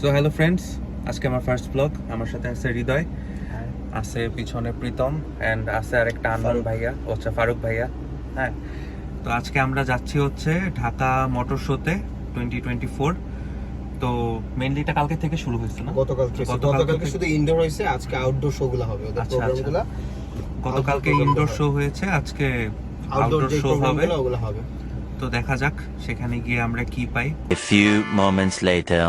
So hello friends, আজকে আমার first blog. আমার সাথে আছে হৃদয়, আছে পিছনে প্রীতম, অ্যান্ড আছে আরেকটা আননোন ভাইয়া, হচ্ছে ফারুক ভাইয়া। হ্যাঁ, তো আজকে আমরা যাচ্ছি হচ্ছে ঢাকা মোটর শোতে 2024। তো মেইনলি এটা কালকে থেকে শুরু হয়েছে না? গতকালকে শুধু ইনডোর হয়েছে, আজকে আউটডোর শো গুলো হবে। ওদের প্রোগ্রামগুলো গতকালকে ইনডোর শো হয়েছে, আজকে আউটডোর শো হবে। ওগুলো হবে। তো দেখা যাক সেখানে গিয়ে আমরা কি পাই। A few moments later.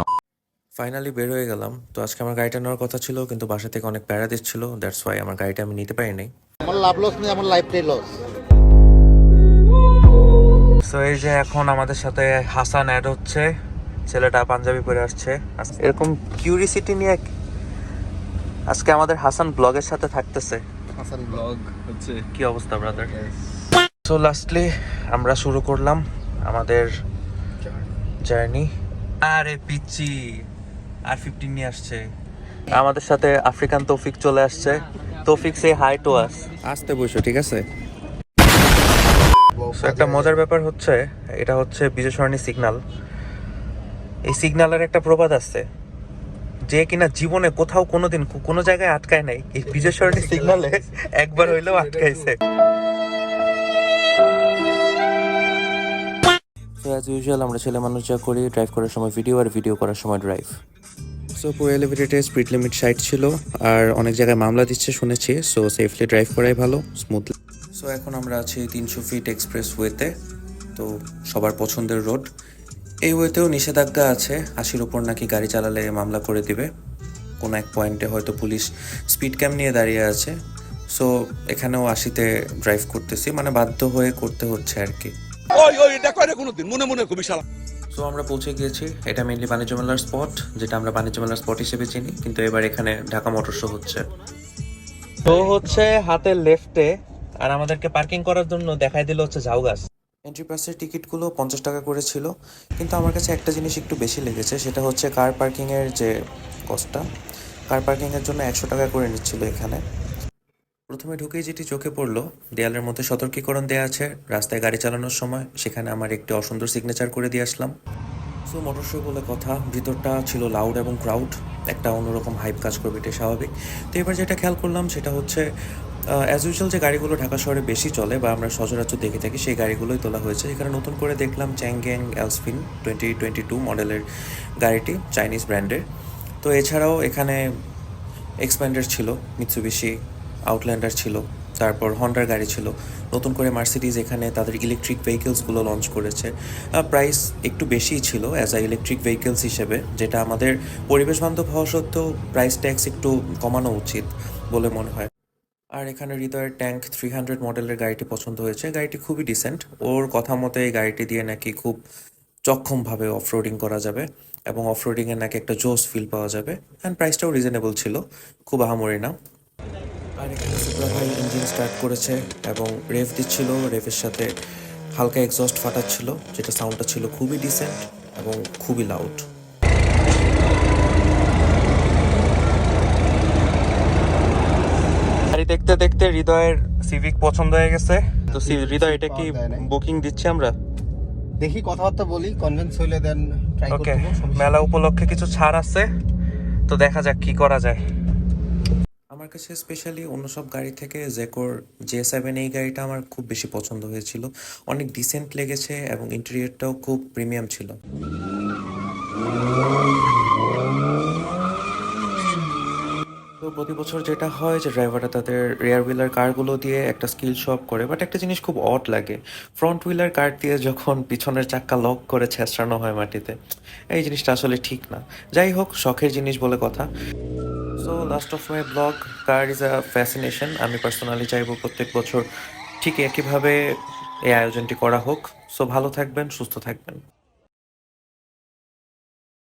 Finally বের হয়ে গেলাম। তো আজকে আমার গাড়িটা নেওয়ার কথা ছিল, কিন্তু বাসা থেকে অনেক প্যারা দিচ্ছিল, দ্যাটস ওয়াই আমার গাড়িটা আমি নিতে পারিনি। আমার লাভ লস নেই, আমার লাইফটাই লস। সো এই যে এখন আমাদের সাথে হাসান অ্যাড হচ্ছে, ছেলেটা পাঞ্জাবি পরে আসছে। এরকম কিউরিসিটি নিয়ে আজকে আমাদের হাসান ব্লগের সাথে থাকতেছে। হাসান ব্লগ হচ্ছে কি অবস্থা ব্রাদার? সো লাস্টলি আমরা শুরু করলাম আমাদের জার্নি। আরে পিচ্ছি R15 নিয়ে আসছে আমাদের সাথে। আফ্রিকান তৌফিক চলে আসছে। তৌফিক সে হাই টু আস। আসতে বসো, ঠিক আছে? So, একটা মজার ব্যাপার হচ্ছে, এটা হচ্ছে বিজয় সরণি সিগন্যাল। এই সিগন্যালের একটা প্রবাদ আছে, যে কিনা জীবনে কোথাও কোনোদিন কোনো জায়গায় আটকায় নাই, এই বিজয় সরণি সিগন্যালে একবার হইলেও আটকাইছে। সো অ্যাজ ইউজুয়াল আমরা ছেলে মানুষ যা করি, ড্রাইভ করার সময় ভিডিও আর ভিডিও করার সময় ড্রাইভ। সো পুরো এলিভেটেডে স্পিড লিমিট 60 ছিল, আর অনেক জায়গায় মামলা দিচ্ছে শুনেছি। সো সেফলি ড্রাইভ করাই ভালো, স্মুথলি। সো এখন আমরা আছি 300 ফিট এক্সপ্রেস ওয়েতে। তো সবার পছন্দের রোড। এই ওয়েতেও নিষেধাজ্ঞা আছে, 80-র উপর নাকি গাড়ি চালালে মামলা করে দিবে। কোনো এক পয়েন্টে হয়তো পুলিশ স্পিড ক্যাম নিয়ে দাঁড়িয়ে আছে। সো এখানেও 80-তে ড্রাইভ করতেছি, মানে বাধ্য হয়ে করতে হচ্ছে আর কি। সো আমরা পৌঁছে গিয়েছি। এটা মেইনলি বাণিজ্য মেলার স্পট, যেটা আমরা বাণিজ্য মেলার স্পট হিসেবে চিনি, কিন্তু এবার এখানে ঢাকা মোটর শো হচ্ছে। তো হচ্ছে হাতের লেফটে, আর আমাদেরকে পার্কিং করার জন্য দেখাই দিল হচ্ছে ঝাউ গাছ। এন্ট্রি পাসের টিকিটগুলো 50 টাকা করে ছিল, কিন্তু আমার কাছে একটা জিনিস একটু বেশি লেগেছে, সেটা হচ্ছে কার পার্কিংয়ের যে কস্টটা। কার পার্কিংয়ের জন্য 100 টাকা করে নিচ্ছিল এখানে। প্রথমে ঢুকেই যেটি চোখে পড়লো, দেয়ালের মধ্যে সতর্কীকরণ দেওয়া আছে রাস্তায় গাড়ি চালানোর সময়। সেখানে আমার একটি অসুন্দর সিগনেচার করে দিয়ে আসলাম। সো মোটর শো বলে কথা, ভিতরটা ছিল লাউড এবং ক্রাউড, একটা অন্যরকম হাইপ কাজ করবে, এটা স্বাভাবিক। তো এবার যেটা খেয়াল করলাম সেটা হচ্ছে অ্যাজ ইউজুয়াল যে গাড়িগুলো ঢাকা শহরে বেশি চলে বা আমরা সচরাচর দেখে থাকি, সেই গাড়িগুলোই তোলা হয়েছে। এখানে নতুন করে দেখলাম চ্যাংগ্যাং এলসফিন 2022 মডেলের গাড়িটি, চাইনিজ ব্র্যান্ডের। তো এছাড়াও এখানে এক্সপ্যান্ডার ছিল, মিৎসুবিশি আউটল্যান্ডার ছিল, তারপর হন্ডার গাড়ি ছিল। নতুন করে মার্সিডিজ এখানে তাদের ইলেকট্রিক ভেহিকেলসগুলো লঞ্চ করেছে। প্রাইস একটু বেশিই ছিল অ্যাজ আ ইলেকট্রিক ভেহিকেলস হিসেবে, যেটা আমাদের পরিবেশ বান্ধব হওয়া সত্ত্বেও প্রাইস ট্যাক্স একটু কমানো উচিত বলে মনে হয়। আর এখানে হৃদয়ের ট্যাঙ্ক 300 মডেলের গাড়িটি পছন্দ হয়েছে। গাড়িটি খুবই ডিসেন্ট। ওর কথা মতো এই গাড়িটি দিয়ে নাকি খুব চক্ষমভাবে অফরোডিং করা যাবে, এবং অফরোডিংয়ের নাকি একটা জোস ফিল পাওয়া যাবে। অ্যান্ড প্রাইসটাও রিজনেবল ছিল, খুব আহামরি না। আর এখানে সুপ্রা ভাই ইঞ্জিন স্টার্ট করেছে এবং রেভ দিচ্ছিল। রেভের সাথে হালকা এক্সস্ট ফাটাচ্ছিল, যেটা সাউন্ডটা ছিল খুবই ডিসেন্ট এবং খুবই লাউড। গাড়ি দেখতে দেখতে হৃদয়ের সিভিক পছন্দ হয়ে গেছে। তো হৃদয়, এটা কি বুকিং দিচ্ছি আমরা? দেখি, কথাবার্তা বলি, কনভিন্স হইলে দেন ট্রাই করব। ওকে, মেলা উপলক্ষে কিছু ছাড় আছে, তো দেখা যাক কি করা যায়। আমার কাছে স্পেশালি অন্য সব গাড়ি থেকে জেকোর J7 এই গাড়িটা আমার খুব বেশি পছন্দ হয়েছিল। অনেক ডিসেন্ট লেগেছে এবং ইন্টেরিয়রটাও খুব প্রিমিয়াম ছিল। তো প্রতি বছর যেটা হয় যে ড্রাইভাররা তাদের রেয়ার হুইলার কারগুলো দিয়ে একটা স্কিল শো আপ করে, বাট একটা জিনিস খুব অড লাগে, ফ্রন্ট হুইলার কার দিয়ে যখন পিছনের চাক্কা লক করে ছেঁচড়ানো হয় মাটিতে, এই জিনিসটা আসলে ঠিক না। যাই হোক, শখের জিনিস বলে কথা। So last of my blog, car is a fascination. আমি পার্সোনালি চাইবো প্রত্যেক বছর ঠিক একইভাবে এই আয়োজনটি করা হোক। সো ভালো থাকবেন, সুস্থ থাকবেন।